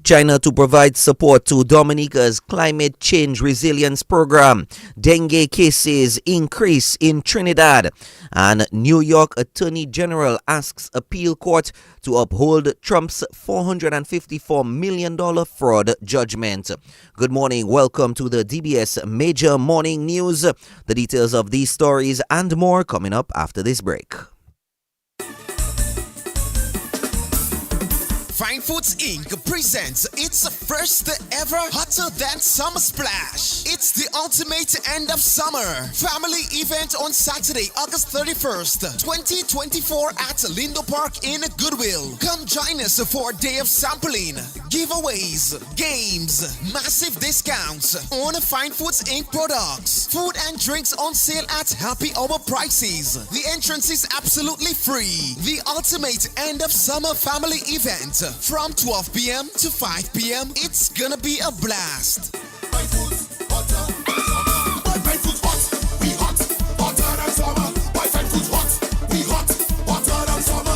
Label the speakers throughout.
Speaker 1: China to provide support to Dominica's climate change resilience program. Dengue cases increase in Trinidad. And New York Attorney General asks appeal court to uphold Trump's $454 million fraud judgment. Good morning. Welcome to the DBS Major Morning News. The details of these stories and more coming up after this break.
Speaker 2: Fine Foods Inc. presents its first ever Hotter Than Summer Splash. It's the ultimate end of summer family event on Saturday, August 31st, 2024 at Lindo Park in Goodwill. Come join us for a day of sampling, giveaways, games, massive discounts on Fine Foods Inc. products, food and drinks on sale at happy hour prices. The entrance is absolutely free. The ultimate end of summer family event. From 12 p.m. to 5 p.m. It's gonna be a blast.
Speaker 3: Fine Foods, hotter than summer. Fine Foods hot, we hot, hotter than summer. Fine Foods hot, we hot, hotter than summer.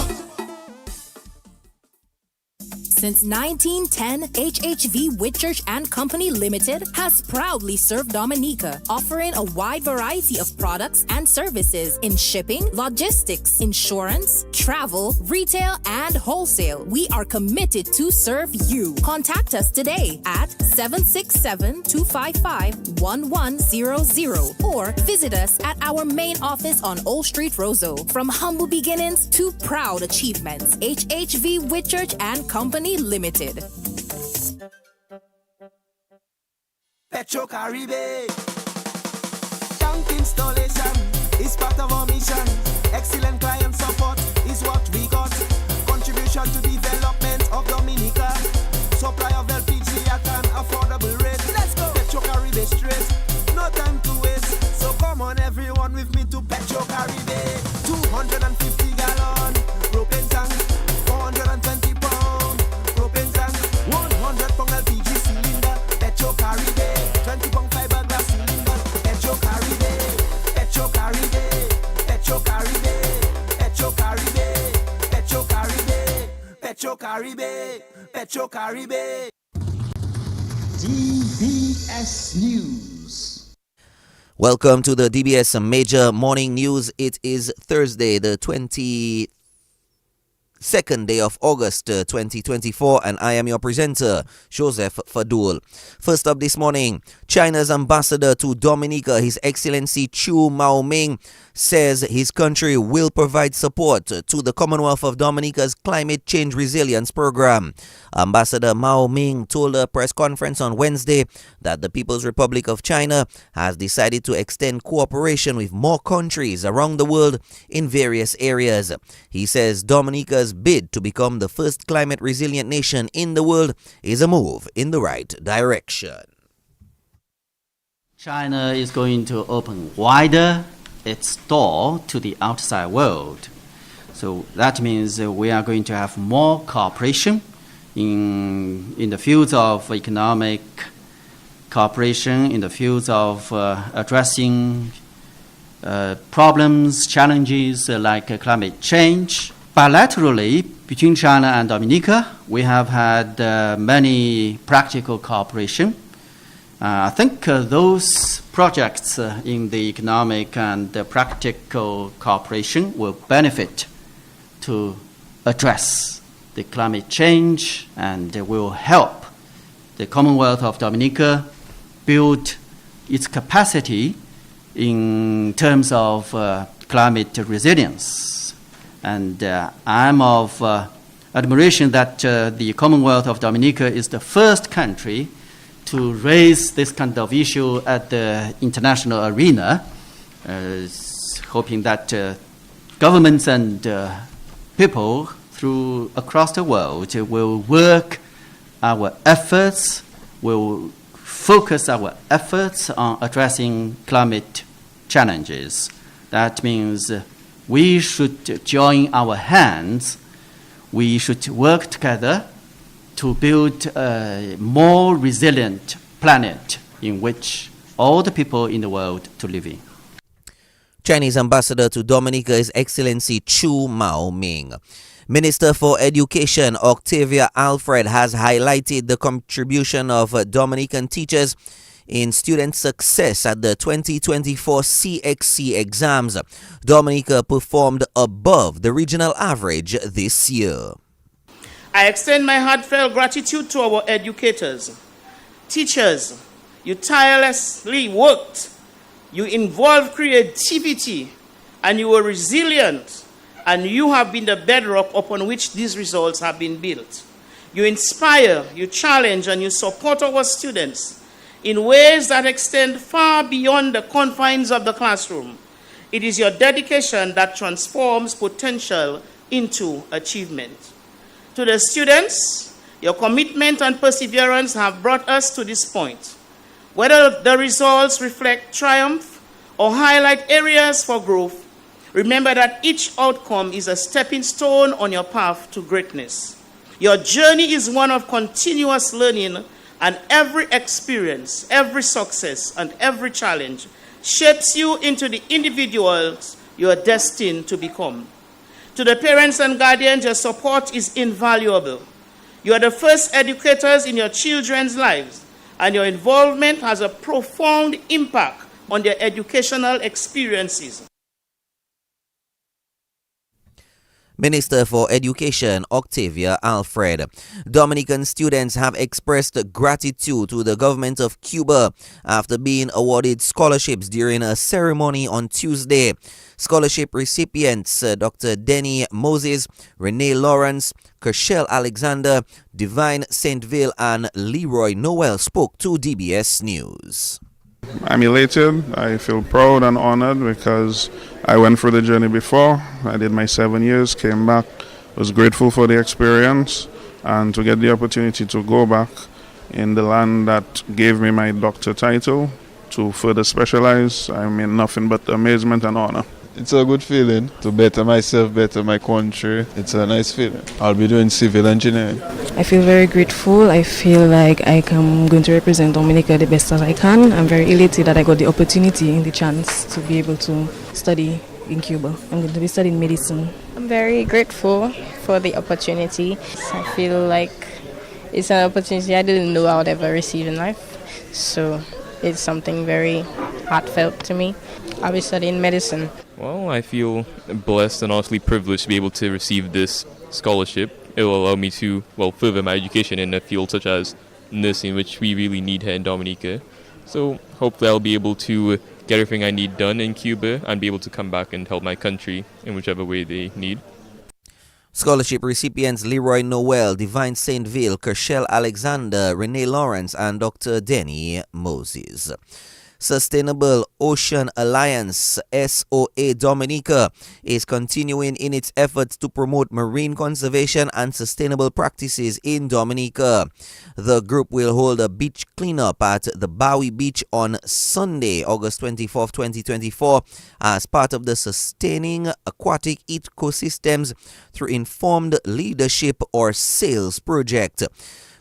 Speaker 4: Since 1910, HHV Whitchurch and Company Limited has proudly served Dominica, offering a wide variety of products and services in shipping, logistics, insurance, travel, retail, and wholesale. We are committed to serve you. Contact us today at 767-255-1100 or visit us at our main office on Old Street, Roseau. From humble beginnings to proud achievements, HHV Whitchurch and Company Limited.
Speaker 5: Petro Caribe. Tank installation is part of our mission. Excellent client support is what we got. Contribution to development of Dominica. Supply of LPG at an affordable rate. Let's go. Petro Caribe straight. No time to waste. So come on everyone with me to Petro Caribe. 250 gallon propane tank. 420 pound propane tank. 100 pound LPG cylinder. Petro Caribe. 20 pound fiberglass cylinder. Petro Caribe. Petro Caribe. Petro Caribe. Petro Caribe. Petro Caribe. Petro Caribe. Petro Caribe.
Speaker 6: DBS News.
Speaker 1: Welcome to the DBS Major Morning News. It is Thursday, the 22nd day of August 2024, and I am your presenter, Joseph Fadul. First up this morning, China's ambassador to Dominica, His Excellency Chu Maoming, says his country will provide support to the Commonwealth of Dominica's climate change resilience program. Ambassador Mao Ming told a press conference on Wednesday that the People's Republic of China has decided to extend cooperation with more countries around the world in various areas. He says Dominica's bid to become the first climate resilient nation in the world is a move in the right direction.
Speaker 7: China is going to open wider its door to the outside world. So that means we are going to have more cooperation in the fields of economic cooperation, in the fields of addressing problems, challenges like climate change. Bilaterally, between China and Dominica, we have had many practical cooperation. I think those projects in the economic and practical cooperation will benefit to address the climate change and will help the Commonwealth of Dominica build its capacity in terms of climate resilience. And I'm of admiration that the Commonwealth of Dominica is the first country to raise this kind of issue at the international arena, hoping that governments and people across the world will work our efforts, will focus our efforts on addressing climate challenges. That means we should join our hands, we should work together to build a more resilient planet in which all the people in the world to live in.
Speaker 1: Chinese ambassador to Dominica, His Excellency Chu Mao-ming. Minister for Education Octavia Alfred has highlighted the contribution of Dominican teachers in student success at the 2024 CXC exams. Dominica performed above the regional average this year.
Speaker 8: I extend my heartfelt gratitude to our educators, teachers. You tirelessly worked, you involved creativity, and you were resilient, and you have been the bedrock upon which these results have been built. You inspire, you challenge, and you support our students in ways that extend far beyond the confines of the classroom. It is your dedication that transforms potential into achievement. To the students, your commitment and perseverance have brought us to this point. Whether the results reflect triumph or highlight areas for growth, remember that each outcome is a stepping stone on your path to greatness. Your journey is one of continuous learning, and every experience, every success, and every challenge shapes you into the individuals you are destined to become. To the parents and guardians, your support is invaluable. You are the first educators in your children's lives, and your involvement has a profound impact on their educational experiences.
Speaker 1: Minister for Education Octavia Alfred. Dominican students have expressed gratitude to the government of Cuba after being awarded scholarships during a ceremony on Tuesday. Scholarship recipients Dr. Denny Moses, Renee Lawrence, Kershel Alexander, Divine Saintville, and Leroy Noel spoke to DBS News.
Speaker 9: I'm elated. I feel proud and honored because I went through the journey before. I did my 7 years, came back, was grateful for the experience, and to get the opportunity to go back in the land that gave me my doctor title to further specialize, I'm in nothing but amazement and honor.
Speaker 10: It's a good feeling to better myself, better my country. It's a nice feeling. I'll be doing civil engineering.
Speaker 11: I feel very grateful. I feel like I am going to represent Dominica the best as I can. I'm very elated that I got the opportunity and the chance to be able to study in Cuba. I'm going to be studying medicine.
Speaker 12: I'm very grateful for the opportunity. I feel like it's an opportunity I didn't know I would ever receive in life. So it's something very heartfelt to me. I'll be studying medicine.
Speaker 13: Well, I feel blessed and honestly privileged to be able to receive this scholarship. It will allow me to, further my education in a field such as nursing, which we really need here in Dominica. So hopefully I'll be able to get everything I need done in Cuba and be able to come back and help my country in whichever way they need.
Speaker 1: Scholarship recipients Leroy Noel, Divine Saintville, Kershel Alexander, Renee Lawrence, and Dr. Denny Moses. Sustainable Ocean Alliance SOA Dominica is continuing in its efforts to promote marine conservation and sustainable practices in Dominica. The group will hold a beach cleanup at the Bowie Beach on Sunday, August 24, 2024, as part of the Sustaining Aquatic Ecosystems Through Informed Leadership or SAILS project.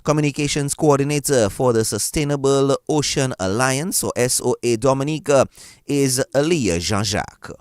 Speaker 1: Communications Coordinator for the Sustainable Ocean Alliance, or SOA Dominica, is Aliyah Jean-Jacques.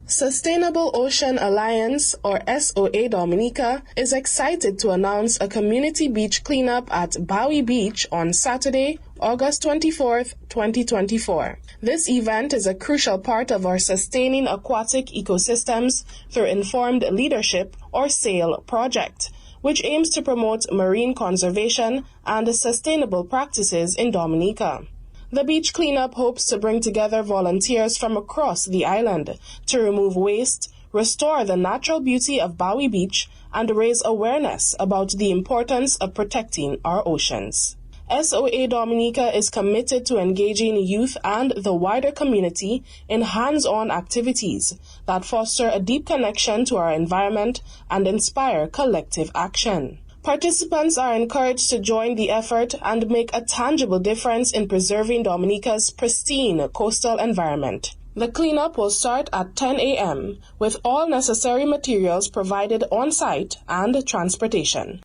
Speaker 14: Sustainable Ocean Alliance, or SOA Dominica, is excited to announce a community beach cleanup at Bowie Beach on Saturday, August 24th, 2024. This event is a crucial part of our Sustaining Aquatic Ecosystems Through Informed Leadership, or SAIL project, which aims to promote marine conservation and sustainable practices in Dominica. The beach cleanup hopes to bring together volunteers from across the island to remove waste, restore the natural beauty of Bowie Beach, and raise awareness about the importance of protecting our oceans. SOA Dominica is committed to engaging youth and the wider community in hands-on activities that foster a deep connection to our environment and inspire collective action. Participants are encouraged to join the effort and make a tangible difference in preserving Dominica's pristine coastal environment. The cleanup will start at 10 a.m. with all necessary materials provided on-site and transportation.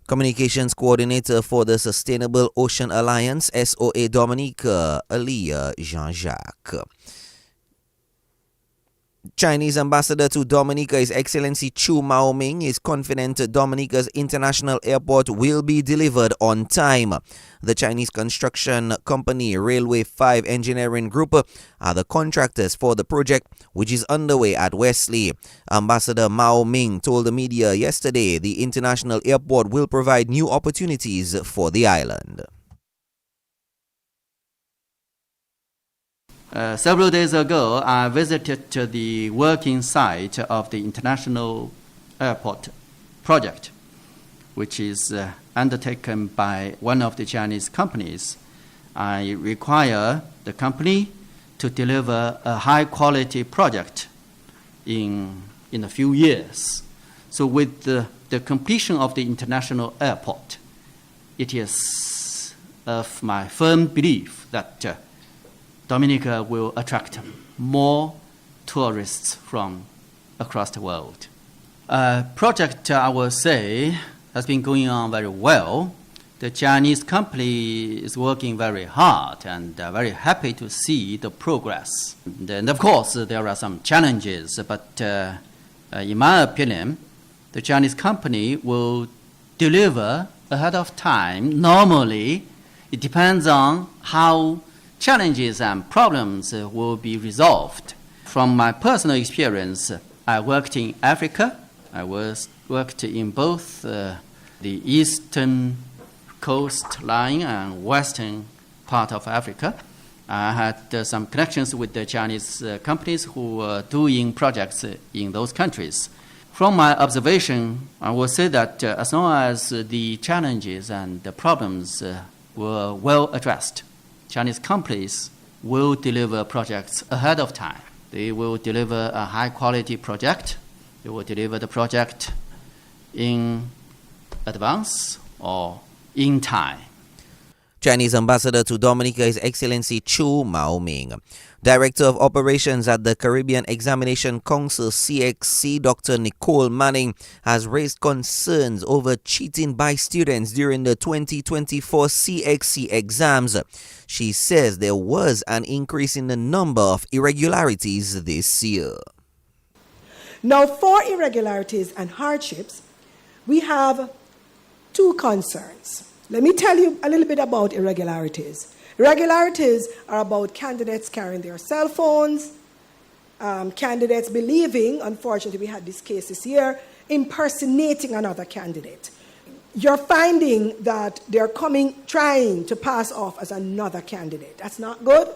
Speaker 1: Communications Coordinator for the Sustainable Ocean Alliance, SOA Dominica, Aliyah Jean-Jacques. Chinese ambassador to Dominica, His Excellency Chu Maoming, is confident Dominica's international airport will be delivered on time. The Chinese construction company Railway 5 Engineering Group are the contractors for the project, which is underway at Wesley. Ambassador Mao Ming told the media yesterday the international airport will provide new opportunities for the island.
Speaker 7: Several days ago, I visited the working site of the International Airport project, which is undertaken by one of the Chinese companies. I require the company to deliver a high-quality project in a few years. So with the completion of the international airport, it is of my firm belief that Dominica will attract more tourists from across the world. Project, I will say, has been going on very well. The Chinese company is working very hard and very happy to see the progress. And of course, there are some challenges, but in my opinion, the Chinese company will deliver ahead of time. Normally, it depends on how challenges and problems will be resolved. From my personal experience, I worked in Africa. I worked in both the eastern coastline and western part of Africa. I had some connections with the Chinese companies who were doing projects in those countries. From my observation, I will say that as long as the challenges and the problems were well addressed, Chinese companies will deliver projects ahead of time. They will deliver a high-quality project. They will deliver the project in advance or in time.
Speaker 1: Chinese ambassador to Dominica, His Excellency Chu Maoming. Director of Operations at the Caribbean Examination Council, CXC, Dr. Nicole Manning, has raised concerns over cheating by students during the 2024 CXC exams. She says there was an increase in the number of irregularities this year.
Speaker 15: Now, for irregularities and hardships, we have two concerns. Let me tell you a little bit about irregularities. Irregularities are about candidates carrying their cell phones, candidates believing, unfortunately we had this case this year, impersonating another candidate. You're finding that they're trying to pass off as another candidate. That's not good,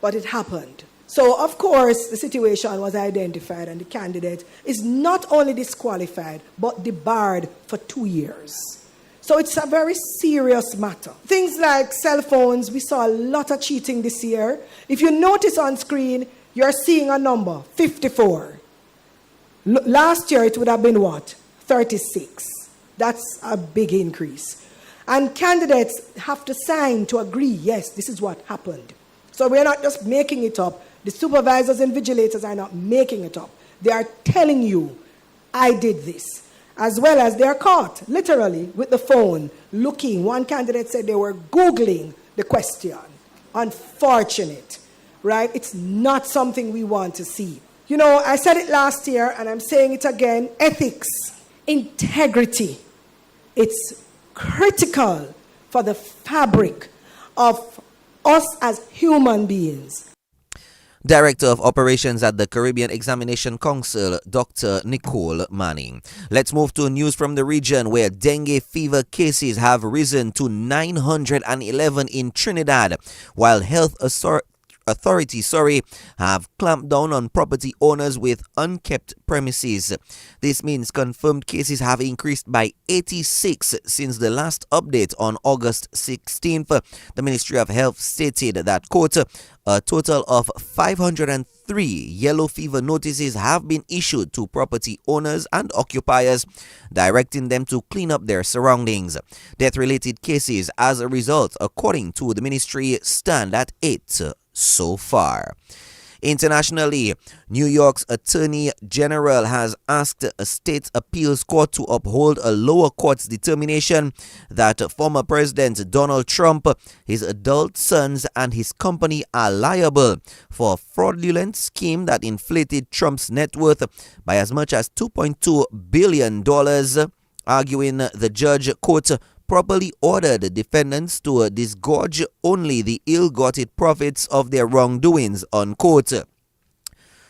Speaker 15: but it happened. So, of course, the situation was identified and the candidate is not only disqualified, but debarred for 2 years. So it's a very serious matter. Things like cell phones, we saw a lot of cheating this year. If you notice on screen, you're seeing a number, 54. Last year it would have been what? 36. That's a big increase. And candidates have to sign to agree, yes, this is what happened. So we're not just making it up. The supervisors and vigilators are not making it up. They are telling you, I did this. As well as they're caught, literally, with the phone, looking. One candidate said they were Googling the question. Unfortunate, right? It's not something we want to see. You know, I said it last year, and I'm saying it again. Ethics, integrity, it's critical for the fabric of us as human beings.
Speaker 1: Director of Operations at the Caribbean Examination Council, Dr. Nicole Manning. Let's move to news from the region where dengue fever cases have risen to 911 in Trinidad, while health authorities have clamped down on property owners with unkept premises. This means confirmed cases have increased by 86 since the last update on August 16th. The Ministry of Health stated that, quote, a total of 503 yellow fever notices have been issued to property owners and occupiers, directing them to clean up their surroundings. Death-related cases as a result, according to the ministry, stand at 8 so far. Internationally, New York's Attorney General has asked a state appeals court to uphold a lower court's determination that former President Donald Trump, his adult sons, and his company are liable for a fraudulent scheme that inflated Trump's net worth by as much as $2.2 billion, arguing the judge, quote, properly ordered the defendants to disgorge only the ill-gotten profits of their wrongdoings, unquote.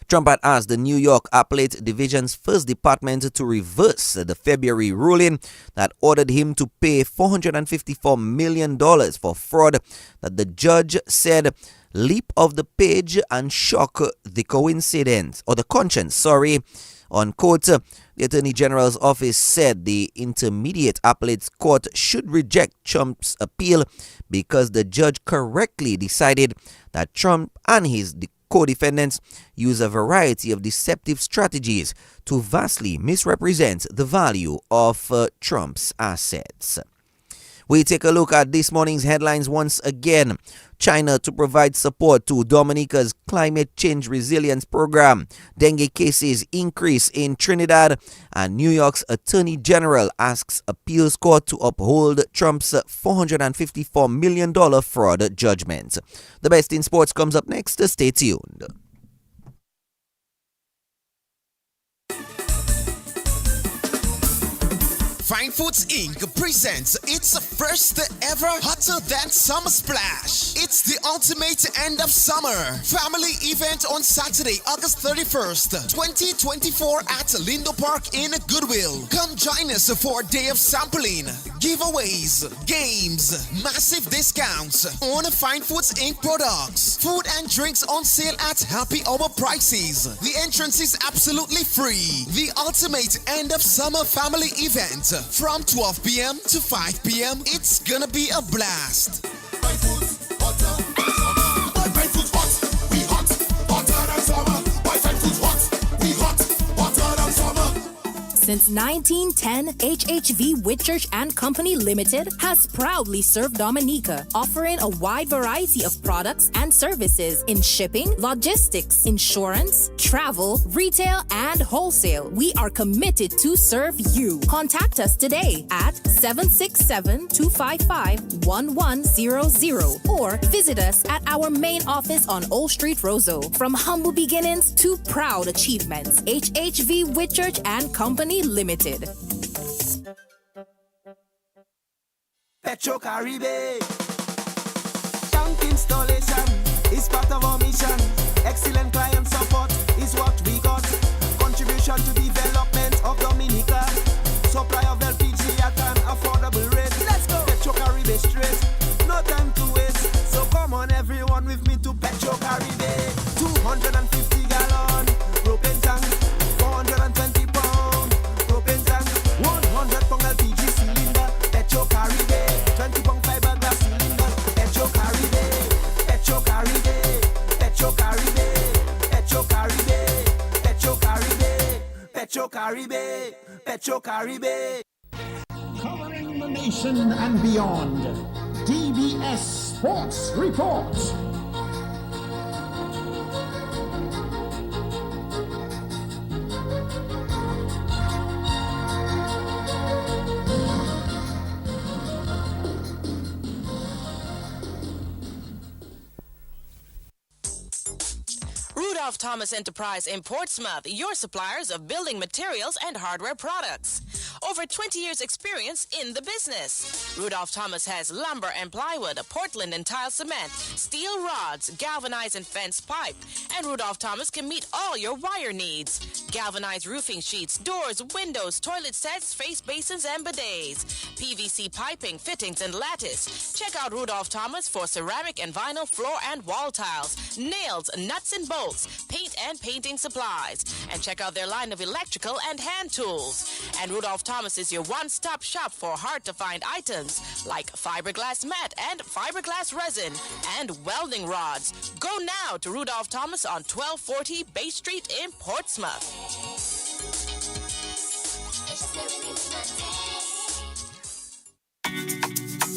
Speaker 1: Trump had asked the New York Appellate Division's first department to reverse the February ruling that ordered him to pay $454 million for fraud that the judge said leap of the page and shock the conscience, unquote. The Attorney General's office said the Intermediate Appellate Court should reject Trump's appeal because the judge correctly decided that Trump and his co-defendants use a variety of deceptive strategies to vastly misrepresent the value of Trump's assets. We take a look at this morning's headlines once again. China to provide support to Dominica's climate change resilience program. Dengue cases increase in Trinidad, and New York's Attorney General asks appeals court to uphold Trump's $454 million fraud judgment. The best in sports comes up next. Stay tuned.
Speaker 2: Fine Foods Inc. presents its first ever Hotter Than Summer Splash. It's the ultimate end of summer family event on Saturday, August 31st, 2024 at Lindo Park in Goodwill. Come join us for a day of sampling, giveaways, games, massive discounts on Fine Foods Inc. products, food and drinks on sale at happy hour prices. The entrance is absolutely free. The ultimate end of summer family event from 12 p.m. to 5 p.m. It's gonna be a blast.
Speaker 3: Fine Foods, hotter than summer. Fine Foods hot, we hot, hotter than summer. Fine Foods hot, we hot, hotter than summer.
Speaker 4: Since 1910, HHV Whitchurch and Company Limited has proudly served Dominica, offering a wide variety of products and services in shipping, logistics, insurance, travel, retail, and wholesale. We are committed to serve you. Contact us today at 767-255-1100 or visit us at our main office on Old Street, Roseau. From humble beginnings to proud achievements, HHV Whitchurch and Company Limited.
Speaker 5: Petro Caribe. Tank installation is part of our mission. Excellent client support is what we got. Contribution to development of Dominica. Supply of LPG at an affordable rate. Let's go. Petro Caribe straight. No time to waste. So come on everyone with me to Petro Caribe. 250 gallon propane tank. 420 pound propane tank. 100 pound LPG cylinder. Petro Caribe. 20 pound fiberglass cylinder. Petro Caribe. Petro Caribe. Petro Caribe. Petro Caribe. Petro Caribe. Petro Caribe. Petro Caribe.
Speaker 6: Covering the nation and beyond. DBS Sports Report.
Speaker 16: Rudolph Thomas Enterprise in Portsmouth, your suppliers of building materials and hardware products. Over 20 years experience in the business. Rudolph Thomas has lumber and plywood, Portland and tile cement, steel rods, galvanized and fence pipe. And Rudolph Thomas can meet all your wire needs. Galvanized roofing sheets, doors, windows, toilet sets, face basins and bidets. PVC piping, fittings and lattice. Check out Rudolph Thomas for ceramic and vinyl floor and wall tiles, nails, nuts and bolts, paint and painting supplies. And check out their line of electrical and hand tools. And Rudolph Thomas is your one-stop shop for hard-to-find items like fiberglass mat and fiberglass resin and welding rods. Go now to Rudolph Thomas on 1240 Bay Street in Portsmouth.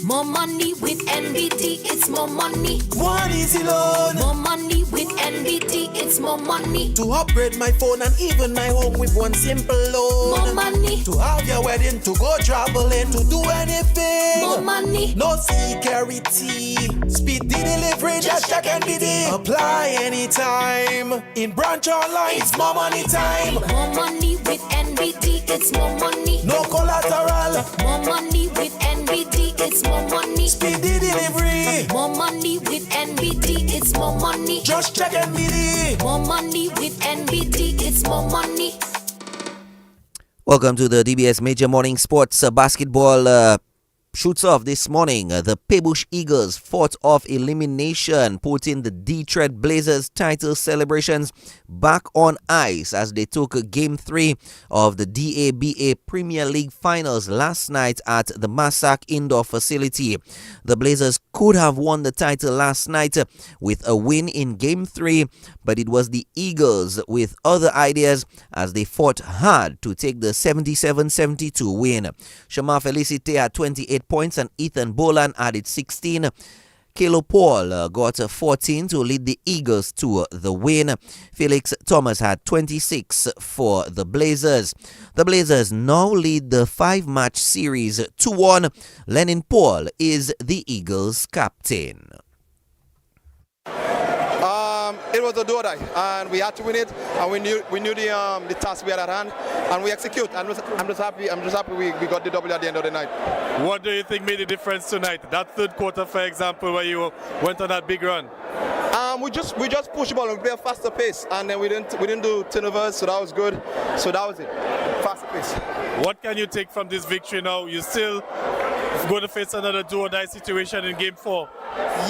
Speaker 4: More money with NBT, it's more money.
Speaker 5: One easy loan.
Speaker 4: More money with
Speaker 17: NBT, it's more money.
Speaker 5: To upgrade my phone and even my home with one simple loan.
Speaker 17: More money.
Speaker 5: To have your wedding, to go traveling, to do anything.
Speaker 17: More money.
Speaker 5: No security. Speed delivery, just check NBT. Apply anytime. In branch online, it's more money time.
Speaker 17: More money with NBT, it's more money.
Speaker 5: No collateral.
Speaker 17: More money with NBT, it's more money.
Speaker 5: Speedy delivery.
Speaker 17: More money with NBT, it's more money.
Speaker 5: Just check NBT.
Speaker 17: More money with NBT, it's more money.
Speaker 1: Welcome to the DBS Major Morning Sports Basketball shoots off this morning. The Pebush Eagles fought off elimination, putting the Detroit Blazers title celebrations back on ice as they took Game 3 of the DABA Premier League Finals last night at the Massac Indoor Facility. The Blazers could have won the title last night with a win in Game 3, but it was the Eagles with other ideas as they fought hard to take the 77-72 win. Shama Felicite had 28 points and Ethan Boland added 16. Kalo Paul got 14 to lead the Eagles to the win. Felix Thomas had 26 for the Blazers. The Blazers now lead the 5-match series 2-1. Lenin Paul is the Eagles' captain.
Speaker 18: It was a do-or-die, and we had to win it, and we knew the task we had at hand, and we execute. I'm just happy we got the W at the end of the night.
Speaker 19: What do you think made the difference tonight? That third quarter, for example, where you went on that big run.
Speaker 18: We just pushed the ball and we played a faster pace, and then we didn't do turnovers, so that was good. So that was it, faster pace.
Speaker 19: What can you take from this victory now? You still going to face another do-or-die situation in Game 4.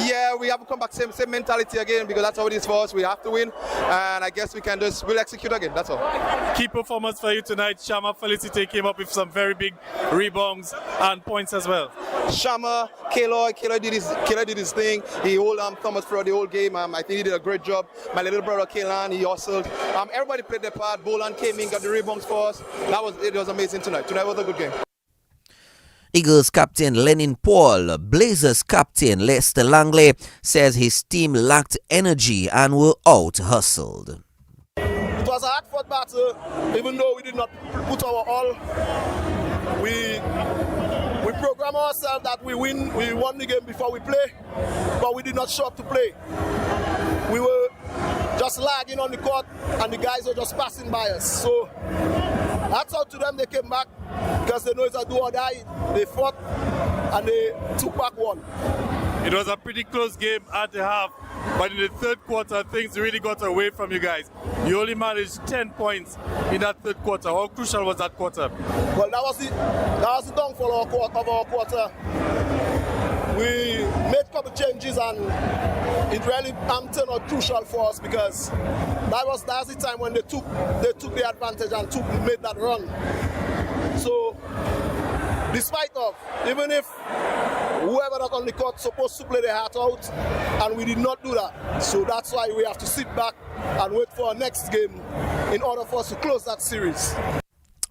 Speaker 18: Yeah, we have to come back same mentality again, because that's how it is for us. We have to win, and I guess we'll execute again. That's all.
Speaker 19: Key performance for you tonight. Shama Felicite came up with some very big rebounds and points as well.
Speaker 18: Shama, Kalo did his thing. He held Thomas throughout the whole game. I think he did a great job. My little brother Kalan, he hustled. Everybody played their part. Boland came in, got the rebounds for us. It was amazing tonight. Tonight was a good game.
Speaker 1: Eagles captain Lenin Paul, Blazers captain Lester Langley says his team lacked energy and were out-hustled.
Speaker 18: It was a hard-fought battle, even though we did not put our all. We programmed ourselves that we won the game before we play, but we did not show up to play. We were just lagging on the court, and the guys were just passing by us. So that's how to them they came back, because they know it's a do or die. They fought and they took back one.
Speaker 19: It was a pretty close game at the half, but in the third quarter, things really got away from you guys. You only managed 10 points in that third quarter. How crucial was that quarter?
Speaker 18: Well, that was the downfall of our quarter. We made a couple changes, and it really turned out crucial for us, because that was the time when they took the advantage and made that run. So, despite of, even if whoever not on the court supposed to play their heart out, and we did not do that. So that's why we have to sit back and wait for our next game in order for us to close that series.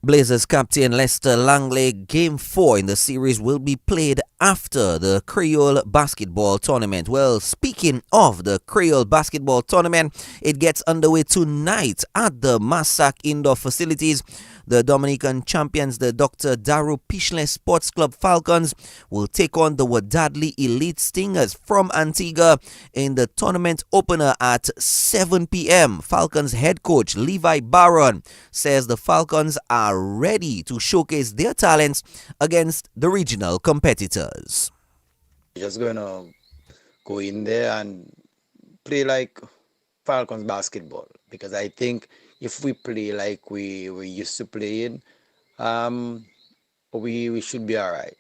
Speaker 1: Blazers captain Lester Langley, Game 4 in the series will be played after the Creole Basketball Tournament. Well, speaking of the Creole Basketball Tournament, it gets underway tonight at the Massac Indoor Facilities. The Dominican champions, the Dr. Daru Pichle Sports Club Falcons, will take on the Wadadli Elite Stingers from Antigua in the tournament opener at 7 p.m. Falcons head coach Levi Barron says the Falcons are ready to showcase their talents against the regional competitors.
Speaker 20: Just going to go in there and play like Falcons basketball, because I think if we play like we used to playing, we should be all right.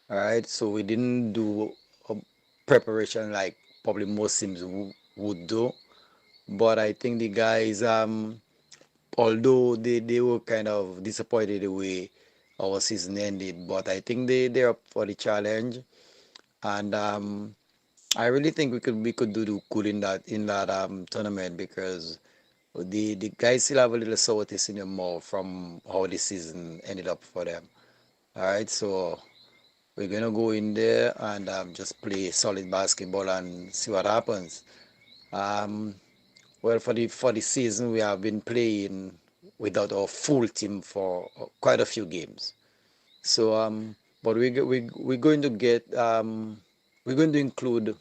Speaker 20: All right. So we didn't do a preparation like probably most teams would do, but I think the guys, although they were kind of disappointed the way our season ended, but I think they're up for the challenge, and I really think we could do good in that tournament, because the guys still have a little sour taste in their mouth from how the season ended up for them. All right, so we're gonna go in there and just play solid basketball and see what happens. Well, for the season, we have been playing without our full team for quite a few games. So, but we're going to we're going to include a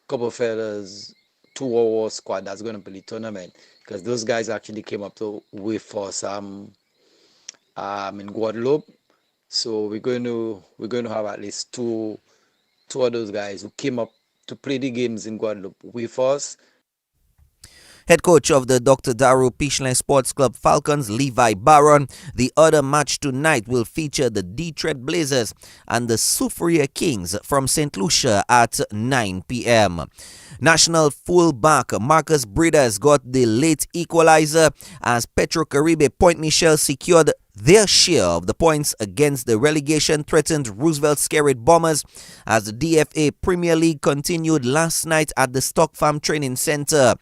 Speaker 20: couple of fellas to our squad that's going to play the tournament because those guys actually came up to with us in Guadeloupe. So we're going to have at least two of those guys who came up to play the games in Guadeloupe with us.
Speaker 1: Head coach of the Dr. Daru Pichelin Sports Club Falcons, Levi Baron. The other match tonight will feature the Detroit Blazers and the Soufriere Kings from St. Lucia at 9 p.m. National fullback Marcus Breeders got the late equalizer as Petro Caribe Point Michel secured their share of the points against the relegation-threatened Roosevelt Skerrit Bombers as the DFA Premier League continued last night at the Stock Farm Training Center.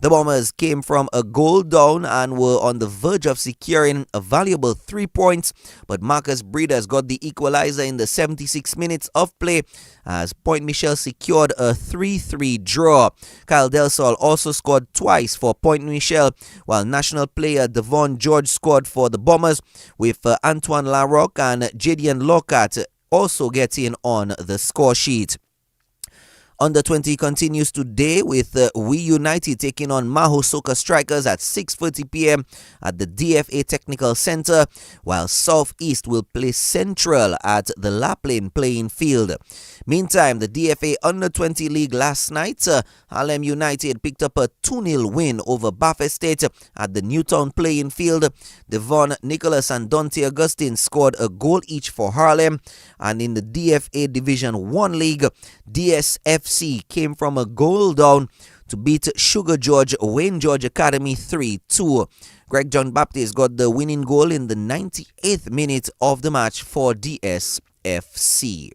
Speaker 1: The Bombers came from a goal down and were on the verge of securing a valuable 3 points, but Marcus Breeders got the equalizer in the 76 minutes of play as Point Michel secured a 3-3 draw. Kyle Delsol also scored twice for Point Michel, while national player Devon George scored for the Bombers, with Antoine Larocque and Jadian Lockhart also getting on the score sheet. Under 20 continues today with We United taking on Maho Soka Strikers at 6:30 p.m. at the DFA Technical Center, while Southeast will play Central at the Laplane playing field. Meantime, the DFA Under 20 League last night, Harlem United picked up a 2-0 win over Bath Estate at the Newtown playing field. Devon Nicholas and Dante Augustine scored a goal each for Harlem, and in the DFA Division 1 League, DSFC came from a goal down to beat Sugar George Wayne George Academy 3-2. Greg John Baptist got the winning goal in the 98th minute of the match for DSFC.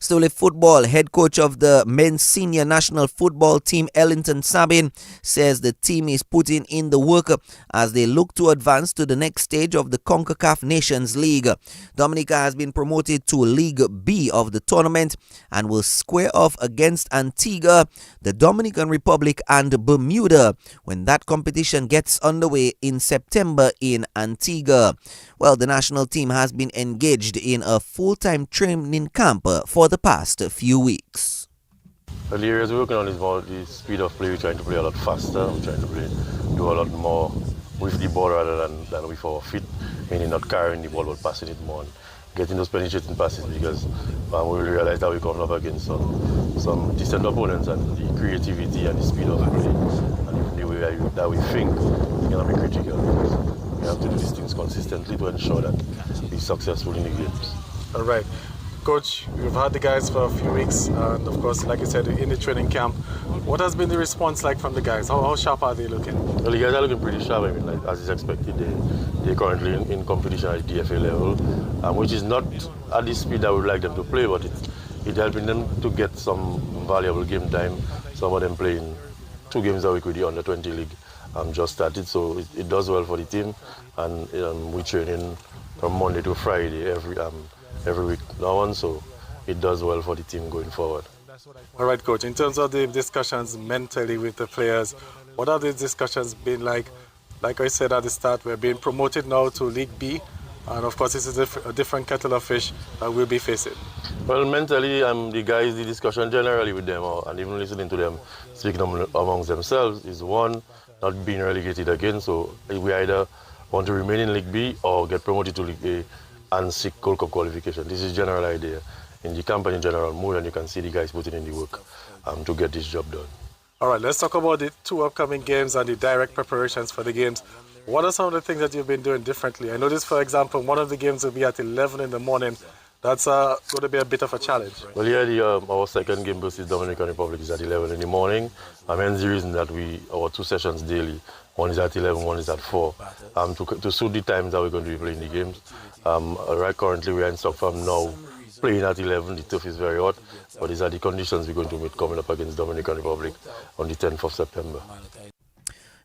Speaker 1: Still in football, head coach of the men's senior national football team, Ellington Sabin, says the team is putting in the work as they look to advance to the next stage of the CONCACAF Nations League. Dominica has been promoted to League B of the tournament and will square off against Antigua, the Dominican Republic and Bermuda when that competition gets underway in September in Antigua. Well, the national team has been engaged in a full-time training camp for the past few weeks.
Speaker 21: Well, the areas we're working on is more the speed of play. We're trying to play a lot faster. We're trying to do a lot more with the ball rather than with our feet, meaning not carrying the ball but passing it more and getting those penetrating passes because we realize that we're coming up against some decent opponents and the creativity and the speed of play and the way that we think is going to be critical because we have to do these things consistently to ensure that we're successful in the games.
Speaker 22: All right. Coach, we've had the guys for a few weeks, and of course, like you said, in the training camp. What has been the response like from the guys? How sharp are they looking?
Speaker 21: Well, the guys are looking pretty sharp. I mean, like, as is expected, they're currently in competition at the DFA level, which is not at the speed that we would like them to play, but it's helping them to get some valuable game time. Some of them playing 2 games a week with the Under 20 League just started, so it does well for the team, and we're training from Monday to Friday every week now on, so it does well for the team going forward.
Speaker 22: All right, Coach, in terms of the discussions mentally with the players, what are these discussions been like? Like I said at the start, we're being promoted now to League B, and of course this is a different kettle of fish that we'll be facing.
Speaker 21: Well, mentally, the guys, the discussion generally with them, and even listening to them speaking amongst themselves, is one, not being relegated again, so we either want to remain in League B or get promoted to League A and seek Gold Cup qualification. This is general idea. In the camp and in general mood, and you can see the guys putting in the work to get this job done.
Speaker 22: All right, let's talk about the 2 upcoming games and the direct preparations for the games. What are some of the things that you've been doing differently? I noticed, for example, one of the games will be at 11 in the morning. That's going to be a bit of a challenge.
Speaker 21: Well, yeah, our second game versus Dominican Republic is at 11 in the morning. Hence the reason that our 2 sessions daily, one is at 11, one is at 4, to suit the times that we're going to be playing the games. Right currently we are in Stock Farm now, playing at 11. The turf is very hot, but these are the conditions we're going to meet coming up against Dominican Republic on the 10th of September.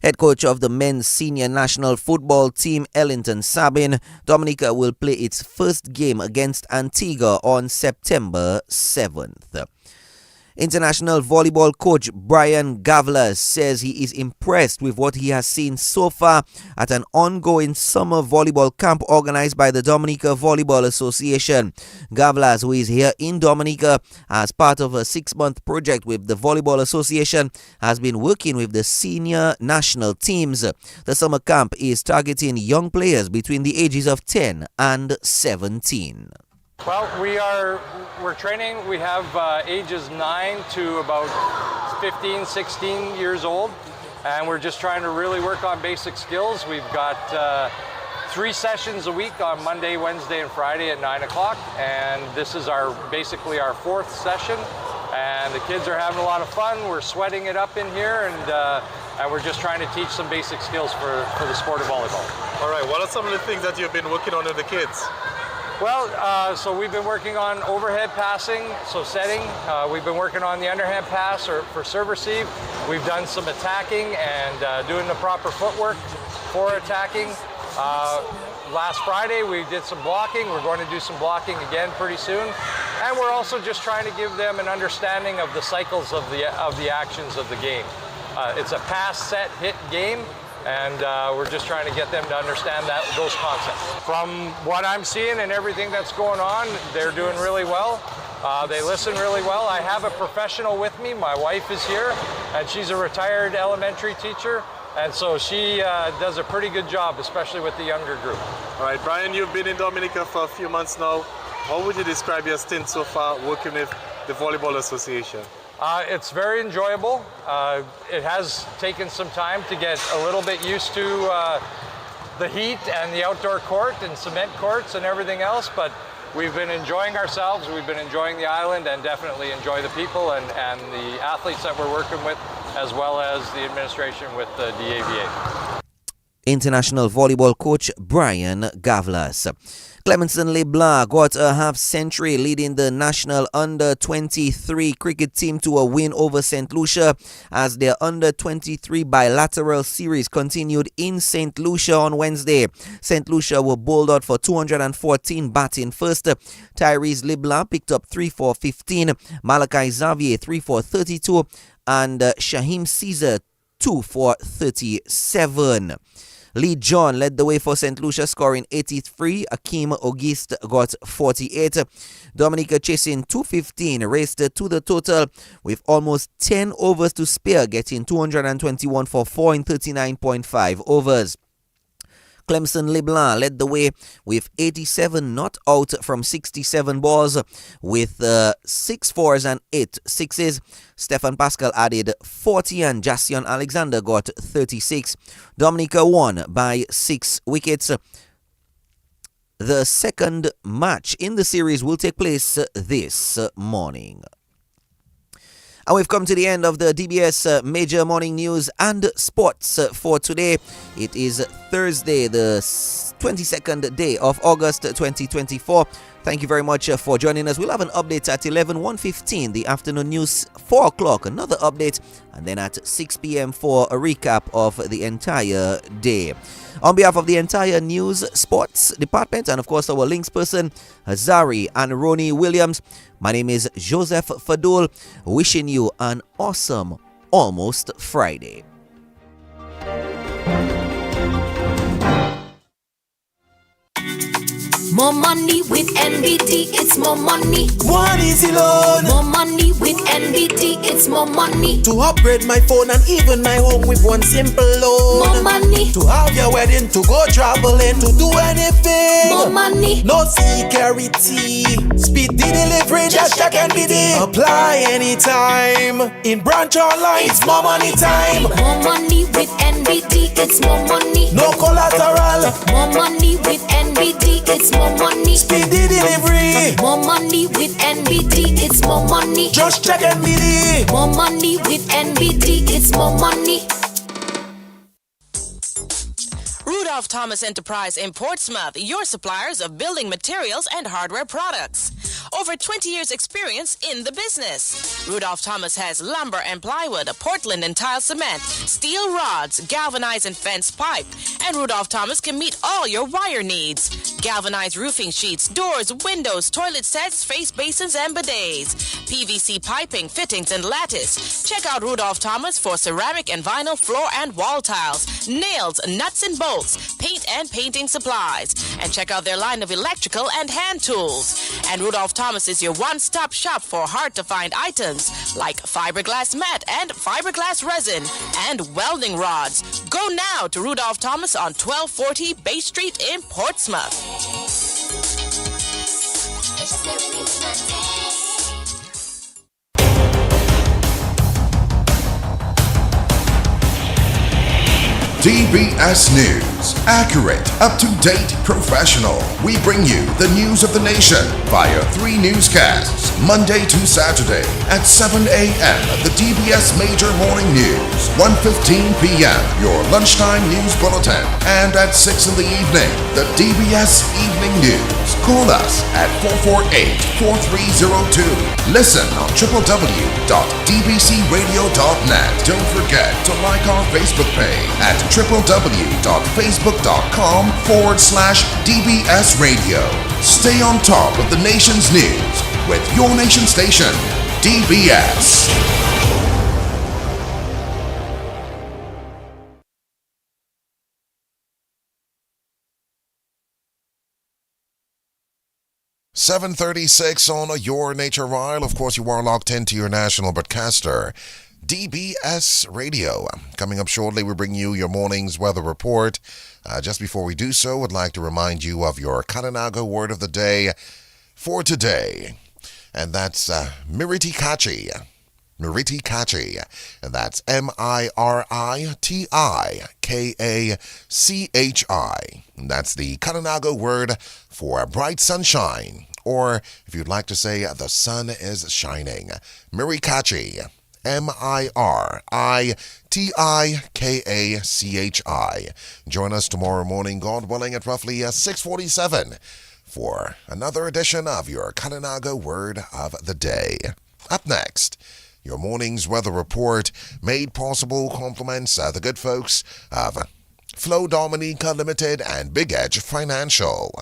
Speaker 1: Head coach of the men's senior national football team, Ellington Sabin, Dominica will play its first game against Antigua on September 7th. International volleyball coach Brian Gavlas says he is impressed with what he has seen so far at an ongoing summer volleyball camp organized by the Dominica Volleyball Association. Gavlas, who is here in Dominica as part of a 6-month project with the Volleyball Association, has been working with the senior national teams. The summer camp is targeting young players between the ages of 10 and 17.
Speaker 8: Well, we're training. We have ages 9 to about 15, 16 years old, and we're just trying to really work on basic skills. We've got 3 sessions a week on Monday, Wednesday, and Friday at 9 o'clock, and this is basically our 4th session, and the kids are having a lot of fun. We're sweating it up in here, and we're just trying to teach some basic skills for the sport of volleyball.
Speaker 22: All right, what are some of the things that you've been working on with the kids?
Speaker 8: Well, so we've been working on overhead passing, so setting. We've been working on the underhand pass for serve receive. We've done some attacking and doing the proper footwork for attacking. Last Friday we did some blocking. We're going to do some blocking again pretty soon. And we're also just trying to give them an understanding of the cycles of the actions of the game. It's a pass, set, hit game. And we're just trying to get them to understand those concepts. From what I'm seeing and everything that's going on, they're doing really well. They listen really well. I have a professional with me. My wife is here, and she's a retired elementary teacher. And so she does a pretty good job, especially with the younger group.
Speaker 22: All right, Brian, you've been in Dominica for a few months now. How would you describe your stint so far working with the Volleyball Association?
Speaker 8: It's very enjoyable. It has taken some time to get a little bit used to the heat and the outdoor court and cement courts and everything else, but we've been enjoying ourselves, we've been enjoying the island, and definitely enjoy the people and the athletes that we're working with, as well as the administration with the DAVA.
Speaker 1: International volleyball coach Brian Gavlas. Clemenson LeBlanc got a half-century leading the national under-23 cricket team to a win over St. Lucia as their under-23 bilateral series continued in St. Lucia on Wednesday. St. Lucia were bowled out for 214 batting first. Tyrese LeBlanc picked up 3 for 15, Malachi Xavier 3 for 32, and Shaheem Caesar 2 for 37. Lee John led the way for St. Lucia, scoring 83. Akeem Auguste got 48. Dominica chasing 215, raced to the total with almost 10 overs to spare, getting 221 for 4 in 39.5 overs. Clemson LeBlanc led the way with 87 not out from 67 balls with 6 fours and 8 sixes. Stefan Pascal added 40 and Jason Alexander got 36. Dominica won by 6 wickets. The second match in the series will take place this morning. And we've come to the end of the DBS Major Morning News and Sports for today. It is Thursday, the 22nd day of August 2024. Thank you very much for joining us. We'll have an update at 11:1:15, the afternoon news, 4 o'clock, another update, and then at 6 p.m. for a recap of the entire day. On behalf of the entire news, sports department, and of course our links person, Hazari and Roni Williams, my name is Joseph Fadul, wishing you an awesome Almost Friday.
Speaker 17: More money with NBT, it's more money.
Speaker 5: One easy loan.
Speaker 17: More money with NBT, it's more money.
Speaker 5: To upgrade my phone and even my home with one simple loan.
Speaker 17: More money.
Speaker 5: To have your wedding, to go traveling, to do anything.
Speaker 17: More money.
Speaker 5: No security. Speed the delivery, just check NBT. Apply anytime. In branch online, it's more money time.
Speaker 17: More money with NBT, it's more money.
Speaker 5: No collateral.
Speaker 17: More money with NBT, it's more money.
Speaker 5: Speed the delivery.
Speaker 17: More money with NBT, it's more money.
Speaker 5: Just check NBT.
Speaker 17: More money with NBT, it's more money.
Speaker 16: Rudolph Thomas Enterprise in Portsmouth, your suppliers of building materials and hardware products. Over 20 years experience in the business. Rudolph Thomas has lumber and plywood, Portland and tile cement, steel rods, galvanized and fence pipe. And Rudolph Thomas can meet all your wire needs. Galvanized roofing sheets, doors, windows, toilet sets, face basins and bidets. PVC piping, fittings and lattice. Check out Rudolph Thomas for ceramic and vinyl floor and wall tiles, nails, nuts and bolts, paint and painting supplies. And check out their line of electrical and hand tools. And Rudolph Thomas is your one-stop shop for hard-to-find items like fiberglass mat and fiberglass resin and welding rods. Go now to Rudolph Thomas on 1240 Bay Street in Portsmouth.
Speaker 3: DBS News. Accurate, up-to-date, professional. We bring you the news of the nation via 3 newscasts, Monday to Saturday at 7 a.m. The DBS Major Morning News, 1:15 p.m. Your lunchtime news bulletin, and at 6 in the evening, the DBS Evening News. Call us at 448-4302. Listen on www.dbcradio.net. Don't forget to like our Facebook page at www.facebook.com/DBS Radio. Stay on top of the nation's news with your nation station, DBS. .36 on Your Nature Ryle. Of course, you are locked into your national broadcaster, DBS Radio. Coming up shortly, we bring you your morning's weather report. Just before we do so, I'd like to remind you of your Kananaga word of the day for today. And that's Miritikachi. Miritikachi. And that's Miritikachi. And that's the Kananaga word for bright sunshine. Or if you'd like to say the sun is shining. Mirikachi. Miritikachi. Join us tomorrow morning, God willing, at roughly 6:47 for another edition of your Kananaga Word of the Day. Up next, your morning's weather report, made possible compliments the good folks of Flow Dominica Limited and Big Edge Financial.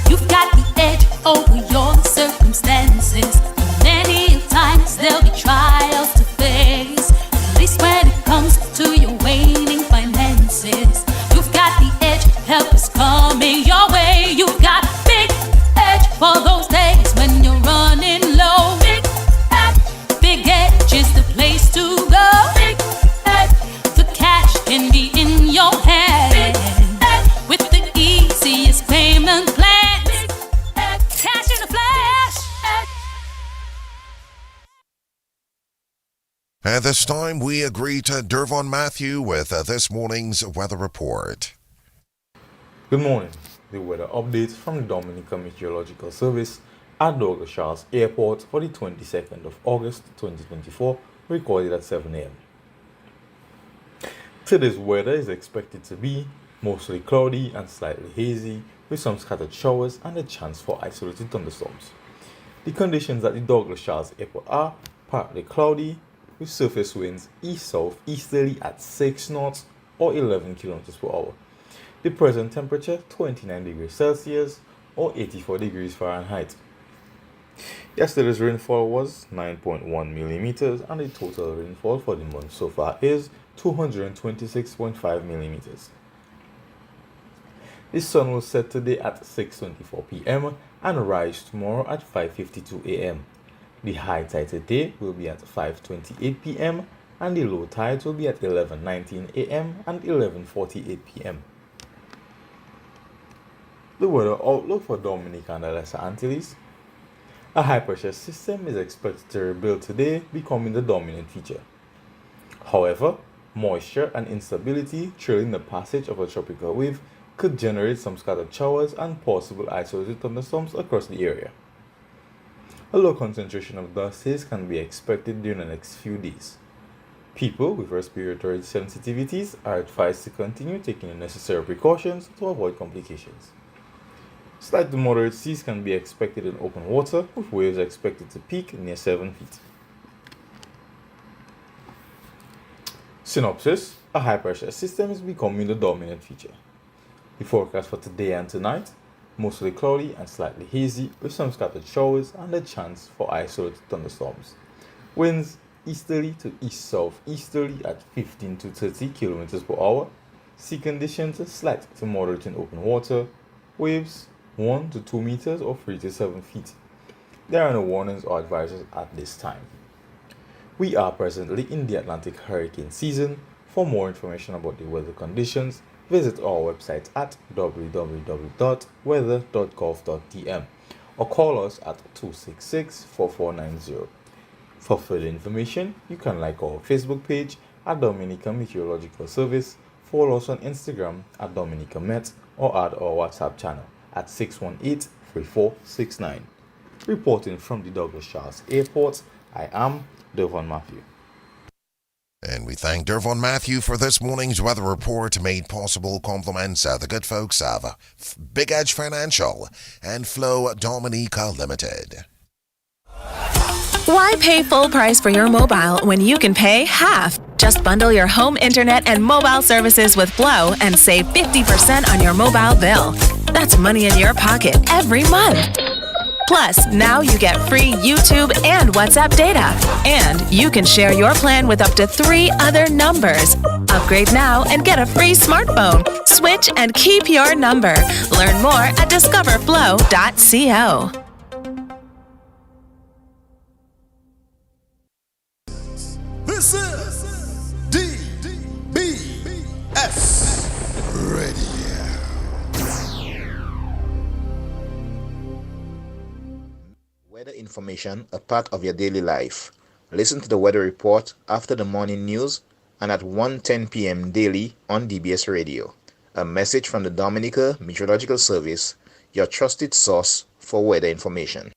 Speaker 9: You've got the edge over your circumstances. Many times there'll be trials to face. At least when it comes to your waning finances, you've got the edge. Help is coming your way. You've got Big Edge for those days when you're running low. Big Edge is the place to go. Big Edge, the cash can be in your hand with the easiest payment plan. Cash in a flash.
Speaker 3: At this time, we agree to Dervon Matthew with this morning's weather report.
Speaker 10: Good morning. The weather update from the Dominica Meteorological Service at Douglas Charles Airport for the 22nd of August 2024, recorded at 7 a.m. Today's weather is expected to be mostly cloudy and slightly hazy, with some scattered showers and a chance for isolated thunderstorms. The conditions at the Douglas Charles Airport are partly cloudy, with surface winds east-south easterly at 6 knots or 11 kilometers per hour. The present temperature 29 degrees Celsius or 84 degrees Fahrenheit. Yesterday's rainfall was 9.1 millimeters, and the total rainfall for the month so far is 226.5 millimeters. The sun will set today at 6:24 p.m. and rise tomorrow at 5:52 a.m. The high tide today will be at 5:28 p.m. and the low tide will be at 11:19 a.m. and 11:48 p.m. The weather outlook for Dominica and the Lesser Antilles. A high pressure system is expected to rebuild today, becoming the dominant feature. However, moisture and instability trailing the passage of a tropical wave could generate some scattered showers and possible isolated thunderstorms across the area. A low concentration of dust haze can be expected during the next few days. People with respiratory sensitivities are advised to continue taking the necessary precautions to avoid complications. Slight to moderate seas can be expected in open water, with waves expected to peak near 7 feet. Synopsis: a high pressure system is becoming the dominant feature. The forecast for today and tonight: mostly cloudy and slightly hazy, with some scattered showers and a chance for isolated thunderstorms. Winds easterly to east-southeasterly at 15 to 30 km per hour. Sea conditions slight to moderate in open water. Waves 1 to 2 meters or 3 to 7 feet. There are no warnings or advisories at this time. We are presently in the Atlantic hurricane season. For more information about the weather conditions, visit our website at www.weather.gov.tm or call us at 266-4490. For further information, you can like our Facebook page at Dominica Meteorological Service, follow us on Instagram at Dominica Met, or add our WhatsApp channel at 618-3469. Reporting from the Douglas Charles Airport, I am Devon Matthew.
Speaker 3: And we thank Dervon Matthew for this morning's weather report, made possible compliments the good folks of Big Edge Financial and Flow Dominica Limited.
Speaker 11: Why pay full price for your mobile when you can pay half? Just bundle your home internet and mobile services with Flow and save 50% on your mobile bill. That's money in your pocket every month. Plus, now you get free YouTube and WhatsApp data. And you can share your plan with up to 3 other numbers. Upgrade now and get a free smartphone. Switch and keep your number. Learn more at discoverflow.co.
Speaker 2: This is DBS Radio.
Speaker 12: Weather information, a part of your daily life. Listen to the weather report after the morning news and at 1:10 p.m. daily on DBS Radio. A message from the Dominica Meteorological Service, your trusted source for weather information.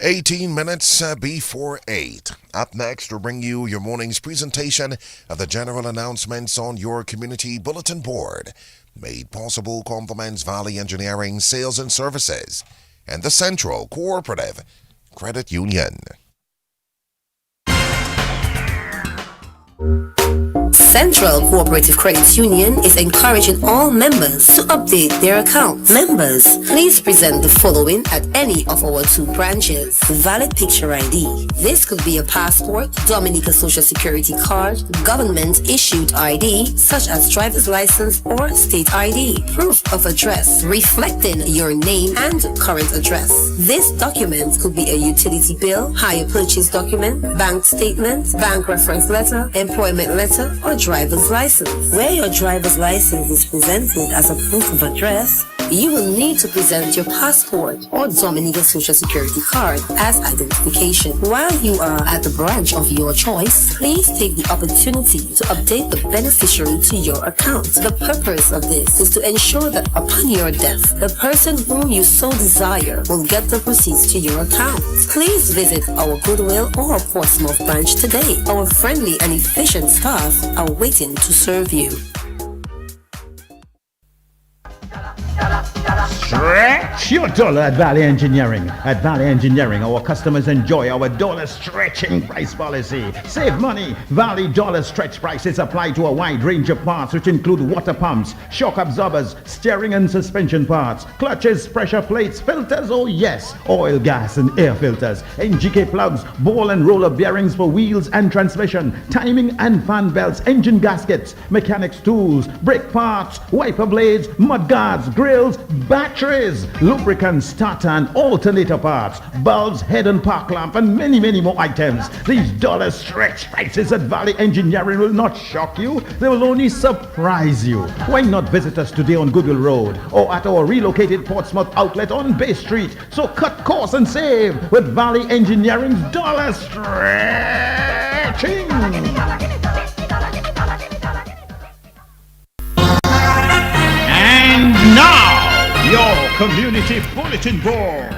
Speaker 3: 18 minutes before 8. Up next, we'll bring you your morning's presentation of the general announcements on your community bulletin board. Made possible compliments Valley Engineering Sales and Services and the Central Cooperative Credit Union.
Speaker 23: Central Cooperative Credit Union is encouraging all members to update their accounts. Members, please present the following at any of our 2 branches. Valid picture ID. This could be a passport, Dominica Social Security card, government-issued ID, such as driver's license or state ID. Proof of address, reflecting your name and current address. This document could be a utility bill, hire purchase document, bank statement, bank reference letter, employment letter, or driver's license. Where your driver's license is presented as a proof of address, you will need to present your passport or Dominica Social Security card as identification. While you are at the branch of your choice, please take the opportunity to update the beneficiary to your account. The purpose of this is to ensure that upon your death, the person whom you so desire will get the proceeds to your account. Please visit our Goodwill or Portsmouth branch today. Our friendly and efficient staff are waiting to serve you.
Speaker 6: Stretch your dollar at Valley Engineering. At Valley Engineering, our customers enjoy our dollar stretching price policy. Save money. Valley dollar stretch prices apply to a wide range of parts, which include water pumps, shock absorbers, steering and suspension parts, clutches, pressure plates, filters, oh yes, oil, gas and air filters, NGK plugs, ball and roller bearings for wheels and transmission, timing and fan belts, engine gaskets, mechanics tools, brake parts, wiper blades, mud guards, grills, batteries, lubricants, starter and alternator parts, bulbs, head and park lamp, and many, many more items. These dollar stretch prices at Valley Engineering will not shock you. They will only surprise you. Why not visit us today on Goodwill Road or at our relocated Portsmouth outlet on Bay Street? So cut costs and save with Valley Engineering's dollar stretching. And now, your community bulletin board.